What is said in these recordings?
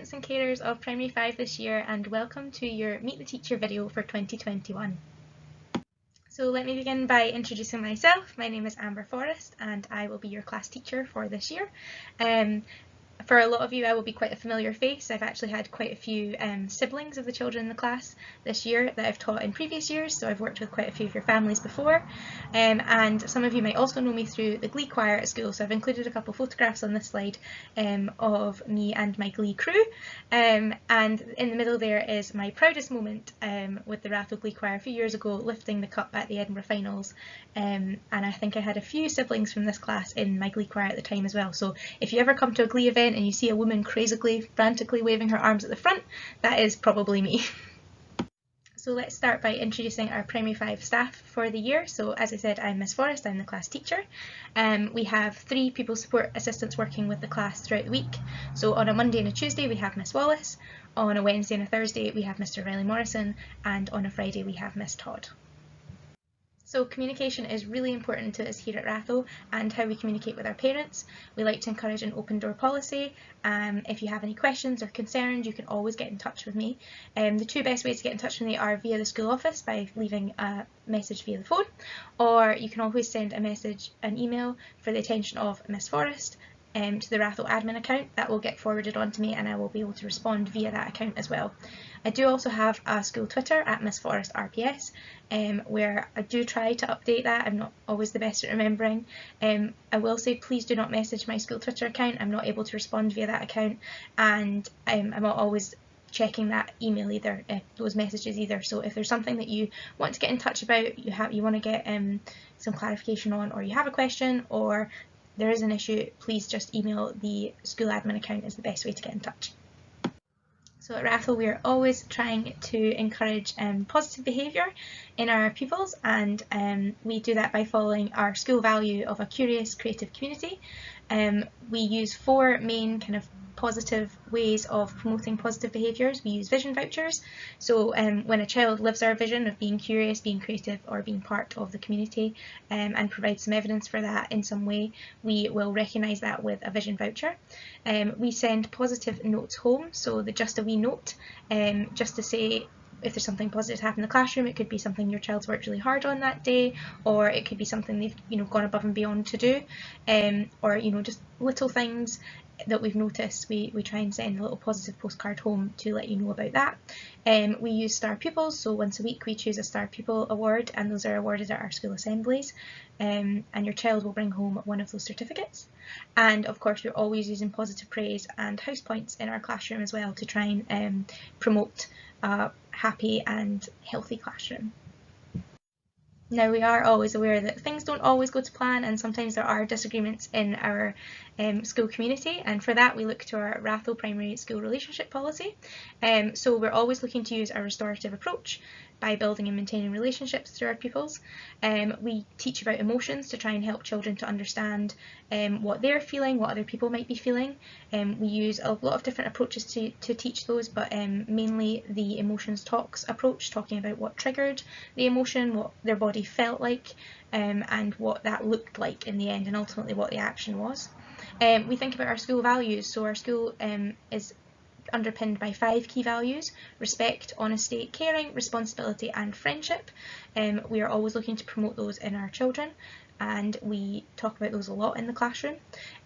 parents and carers of Primary 5 this year, and welcome to your Meet the Teacher video for 2021. So let me begin by introducing myself. My name is Forrest and I will be your class teacher for this year. For a lot of you, I will be quite a familiar face. I've actually had quite a few siblings of the children in the class this year that I've taught in previous years, so I've worked with quite a few of your families before. And some of you might also know me through the Glee choir at school, so I've included a couple of photographs on this slide of me and my Glee crew. And in the middle there is my proudest moment with the Ratho Glee choir a few years ago, lifting the cup at the Edinburgh finals. And I think I had a few siblings from this class in my Glee choir at the time as well. So if you ever come to a Glee event and you see a woman crazily, frantically waving her arms at the front, that is probably me. So let's start by introducing our Primary 5 staff for the year. So as I said, I'm Miss Forrest, I'm the class teacher. We have 3 pupil support assistants working with the class throughout the week. So on a Monday and a Tuesday we have Miss Wallace, on a Wednesday and a Thursday we have Mr. Riley Morrison, and on a Friday we have Miss Todd. So communication is really important to us here at Ratho and how we communicate with our parents. We like to encourage an open door policy. If you have any questions or concerns, you can always get in touch with me. The 2 best ways to get in touch with me are via the school office by leaving a message via the phone, or you can always send an email for the attention of Miss Forrest to the Ratho admin account. That will get forwarded on to me and I will be able to respond via that account as well. I do also have a school Twitter at Miss Forrest RPS, where I do try to update that. I'm not always the best at remembering. I will say please do not message my school Twitter account. I'm not able to respond via that account, and I'm not always checking that email either, those messages either. So if there's something that you want to get in touch about, you want to get some clarification on, or you have a question, or there is an issue, please just email the school admin account is the best way to get in touch. So at Ratho we are always trying to encourage positive behaviour in our pupils, and we do that by following our school value of a curious, creative community. We use 4 main kind of positive ways of promoting positive behaviours. We use vision vouchers, so when a child lives our vision of being curious, being creative, or being part of the community, and provides some evidence for that in some way, we will recognise that with a vision voucher. We send positive notes home, so just a wee note, just to say if there's something positive happened in the classroom. It could be something your child's worked really hard on that day, or it could be something they've gone above and beyond to do, or just little things that we've noticed. We try and send a little positive postcard home to let you know about that. We use star pupils, so once a week we choose a star pupil award, and those are awarded at our school assemblies, and your child will bring home one of those certificates. And of course we're always using positive praise and house points in our classroom as well to try and promote a happy and healthy classroom. Now we are always aware that things don't always go to plan, and sometimes there are disagreements in our school community, and for that we look to our Ratho Primary School Relationship Policy. So we're always looking to use a restorative approach by building and maintaining relationships through our pupils. We teach about emotions to try and help children to understand what they're feeling, what other people might be feeling. We use a lot of different approaches to teach those, but mainly the emotions talks approach, talking about what triggered the emotion, what their body felt like, and what that looked like in the end, and ultimately what the action was. We think about our school values, so our school is underpinned by 5 key values: respect, honesty, caring, responsibility and friendship. We are always looking to promote those in our children, and we talk about those a lot in the classroom.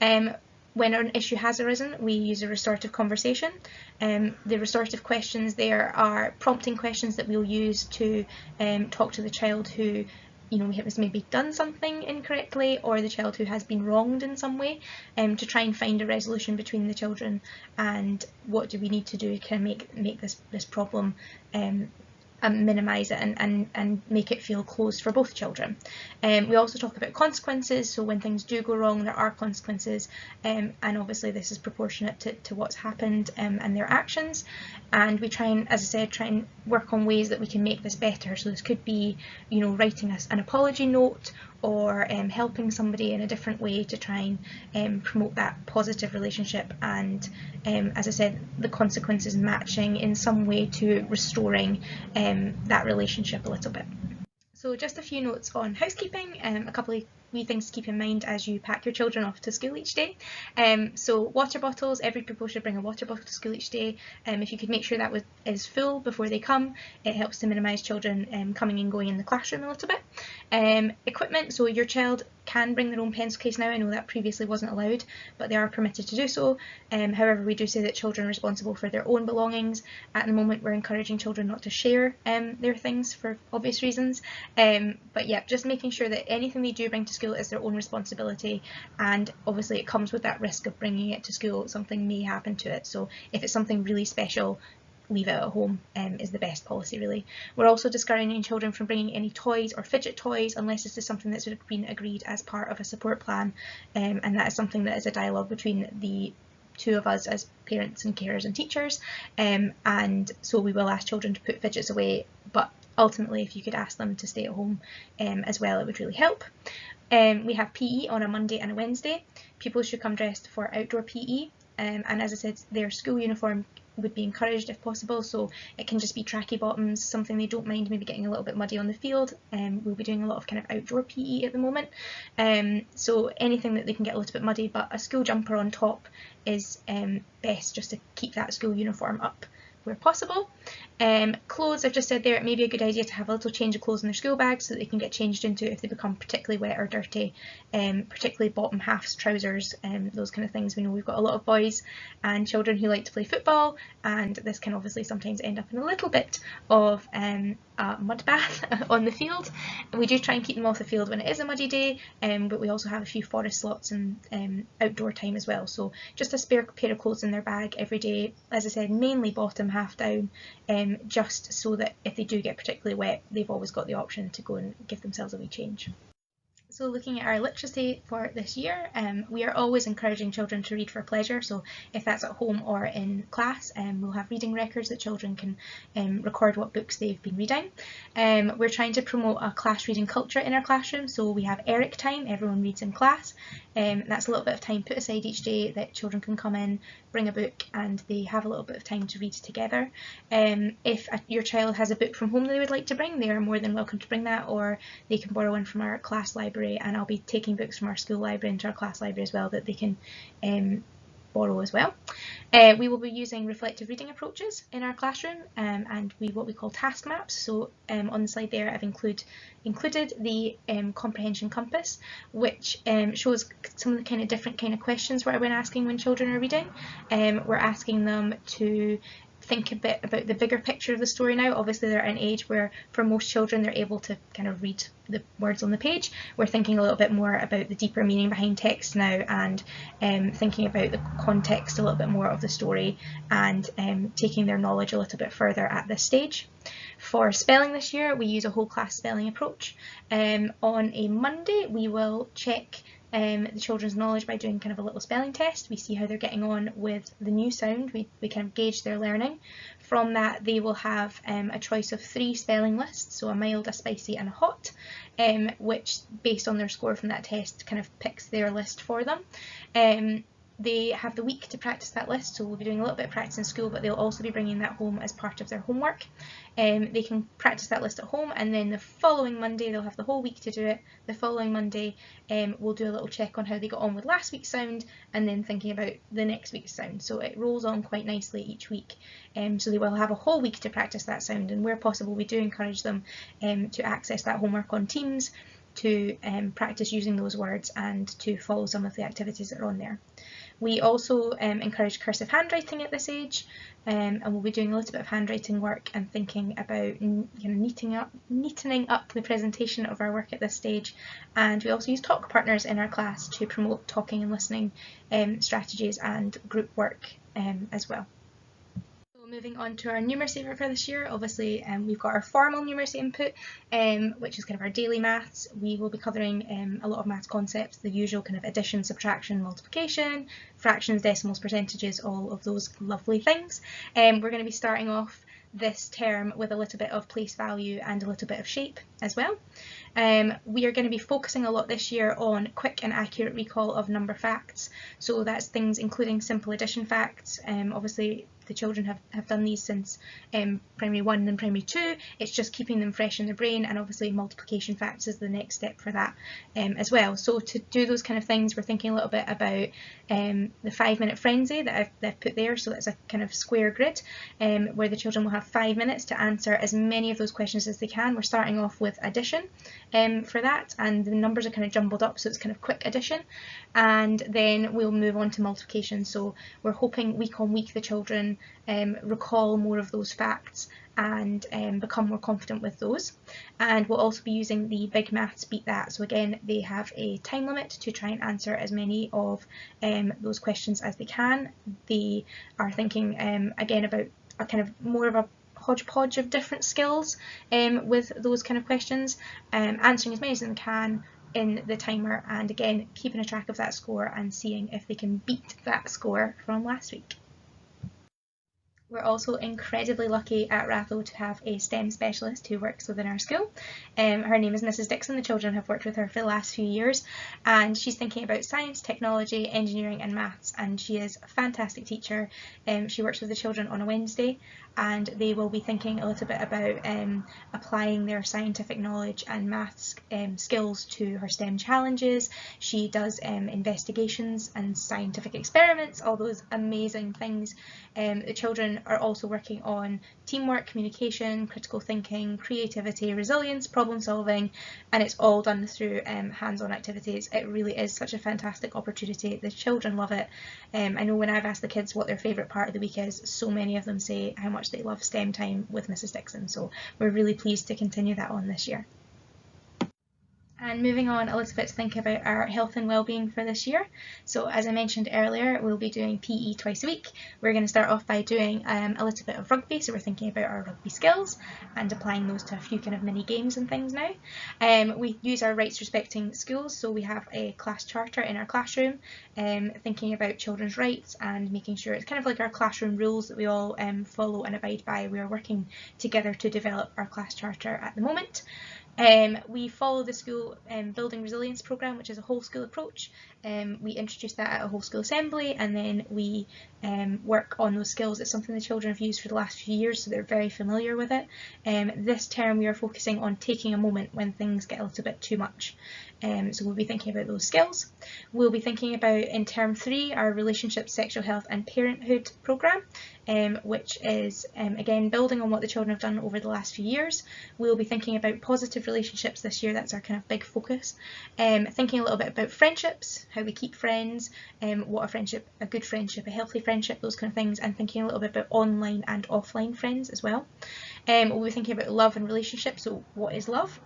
When an issue has arisen, we use a restorative conversation. The restorative questions there are prompting questions that we'll use to talk to the child who has maybe done something incorrectly, or the child who has been wronged in some way, to try and find a resolution between the children, and what do we need to do to make this problem minimise it and make it feel closed for both children. We also talk about consequences, so when things do go wrong there are consequences, and obviously this is proportionate to what's happened and their actions, and we try and, as I said, try and work on ways that we can make this better. So this could be writing us an apology note, or helping somebody in a different way to try and promote that positive relationship, and as I said, the consequences matching in some way to restoring that relationship a little bit. So just a few notes on housekeeping, a couple of wee things to keep in mind as you pack your children off to school each day. So water bottles, every pupil should bring a water bottle to school each day. If you could make sure that is full before they come, it helps to minimise children coming and going in the classroom a little bit. Equipment, so your child can bring their own pencil case now. I know that previously wasn't allowed, but they are permitted to do so. However, we do say that children are responsible for their own belongings. At the moment, we're encouraging children not to share their things for obvious reasons. But yeah, just making sure that anything they do bring to school is their own responsibility, and obviously it comes with that risk of bringing it to school. Something may happen to it, so if it's something really special, leave it at home is the best policy, really. We're also discouraging children from bringing any toys or fidget toys unless this is something that's been agreed as part of a support plan, and that is something that is a dialogue between the two of us as parents and carers and teachers, and so we will ask children to put fidgets away, but ultimately if you could ask them to stay at home as well, it would really help. We have PE on a Monday and a Wednesday. Pupils should come dressed for outdoor PE, and as I said, their school uniform would be encouraged if possible, so it can just be tracky bottoms, something they don't mind maybe getting a little bit muddy on the field. We'll be doing a lot of kind of outdoor PE at the moment, so anything that they can get a little bit muddy, but a school jumper on top is best, just to keep that school uniform up where possible. Clothes, I've just said there, it may be a good idea to have a little change of clothes in their school bag so that they can get changed into if they become particularly wet or dirty, particularly bottom halves, trousers, those kind of things. We know we've got a lot of boys and children who like to play football, and this can obviously sometimes end up in a little bit of a mud bath on the field. And we do try and keep them off the field when it is a muddy day, but we also have a few forest slots and outdoor time as well. So just a spare pair of clothes in their bag every day, as I said, mainly bottom half down, just so that if they do get particularly wet, they've always got the option to go and give themselves a wee change. So looking at our literacy for this year, we are always encouraging children to read for pleasure, so if that's at home or in class, we'll have reading records that children can record what books they've been reading. We're trying to promote a class reading culture in our classroom, so we have ERIC time, everyone reads in class. That's a little bit of time put aside each day that children can come in, bring a book, and they have a little bit of time to read together. If your child has a book from home they would like to bring, they are more than welcome to bring that, or they can borrow one from our class library, and I'll be taking books from our school library into our class library as well that they can borrow as well. We will be using reflective reading approaches in our classroom, and what we call task maps. So on the slide there I've included the comprehension compass, which shows some of the kind of different kind of questions we're asking when children are reading. We're asking them to think a bit about the bigger picture of the story now. Obviously they're at an age where for most children they're able to kind of read the words on the page. We're thinking a little bit more about the deeper meaning behind text now, and thinking about the context a little bit more of the story, and taking their knowledge a little bit further at this stage. For spelling this year, we use a whole class spelling approach. On a Monday we will check the children's knowledge by doing kind of a little spelling test. We see how they're getting on with the new sound, we kind of gauge their learning. From that they will have a choice of 3 spelling lists, so a mild, a spicy and a hot, which based on their score from that test kind of picks their list for them. They have the week to practice that list, so we'll be doing a little bit of practice in school, but they'll also be bringing that home as part of their homework. They can practice that list at home, and then the following Monday they'll have the whole week to do it. The following Monday we'll do a little check on how they got on with last week's sound, and then thinking about the next week's sound. So it rolls on quite nicely each week. So they will have a whole week to practice that sound, and where possible we do encourage them to access that homework on Teams, to practice using those words and to follow some of the activities that are on there. We also encourage cursive handwriting at this age, and we'll be doing a little bit of handwriting work and thinking about neatening up the presentation of our work at this stage. And we also use talk partners in our class to promote talking and listening strategies and group work as well. Moving on to our numeracy for this year, obviously we've got our formal numeracy input, which is kind of our daily maths. We will be covering a lot of maths concepts, the usual kind of addition, subtraction, multiplication, fractions, decimals, percentages, all of those lovely things. We're going to be starting off this term with a little bit of place value and a little bit of shape as well. We are going to be focusing a lot this year on quick and accurate recall of number facts, so that's things including simple addition facts. Obviously the children have done these since primary 1 and primary 2. It's just keeping them fresh in their brain, and obviously multiplication facts is the next step for that as well. So to do those kind of things, we're thinking a little bit about the 5-minute frenzy that I've put there. So that's a kind of square grid where the children will have 5 minutes to answer as many of those questions as they can. We're starting off with addition for that, and the numbers are kind of jumbled up, so it's kind of quick addition, and then we'll move on to multiplication. So we're hoping week on week the children recall more of those facts and become more confident with those. And we'll also be using the Big Maths Beat That. So again, they have a time limit to try and answer as many of those questions as they can. They are thinking again about a kind of more of a hodgepodge of different skills with those kind of questions, answering as many as they can in the timer, and again keeping a track of that score and seeing if they can beat that score from last week. We're also incredibly lucky at Ratho to have a STEM specialist who works within our school. Her name is Mrs. Dixon. The children have worked with her for the last few years, and she's thinking about science, technology, engineering and maths, and she is a fantastic teacher. She works with the children on a Wednesday, and they will be thinking a little bit about applying their scientific knowledge and maths skills to her STEM challenges. She does investigations and scientific experiments, all those amazing things. The children are also working on teamwork, communication, critical thinking, creativity, resilience, problem solving, and it's all done through hands-on activities. It really is such a fantastic opportunity. The children love it. I know when I've asked the kids what their favourite part of the week is, so many of them say how much they love STEM time with Mrs. Dixon, so we're really pleased to continue that on this year. And moving on a little bit to think about our health and well-being for this year. So as I mentioned earlier, we'll be doing PE twice a week. We're going to start off by doing a little bit of rugby, so we're thinking about our rugby skills and applying those to a few kind of mini games and things now. We use our rights respecting schools, so we have a class charter in our classroom, thinking about children's rights and making sure it's kind of like our classroom rules that we all follow and abide by. We are working together to develop our class charter at the moment. We follow the school building resilience programme, which is a whole school approach. We introduced that at a whole school assembly, and then we work on those skills. It's something the children have used for the last few years, so they're very familiar with it. This term we are focusing on taking a moment when things get a little bit too much. So we'll be thinking about those skills. We'll be thinking about, in term 3, our relationship, sexual health and parenthood programme, which is again building on what the children have done over the last few years. We'll be thinking about positive relationships this year. That's our kind of big focus. Thinking a little bit about friendships, how we keep friends, what a friendship, a good friendship, a healthy friendship, those kind of things, and thinking a little bit about online and offline friends as well. We'll be thinking about love and relationships, so what is love?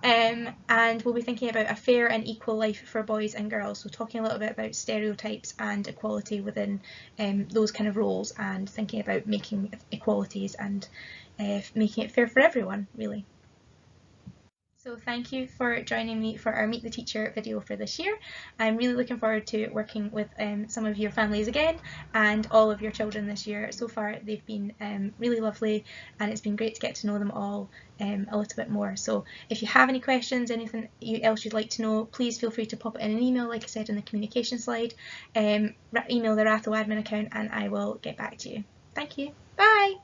And we'll be thinking about a fair and equal life for boys and girls, so talking a little bit about stereotypes and equality within those kind of roles, and thinking about making equalities and making it fair for everyone, really. So thank you for joining me for our Meet the Teacher video for this year. I'm really looking forward to working with some of your families again and all of your children this year. So far they've been really lovely, and it's been great to get to know them all a little bit more. So if you have any questions, anything else you'd like to know, please feel free to pop it in an email, like I said in the communication slide. Email the Ratho admin account and I will get back to you. Thank you. Bye!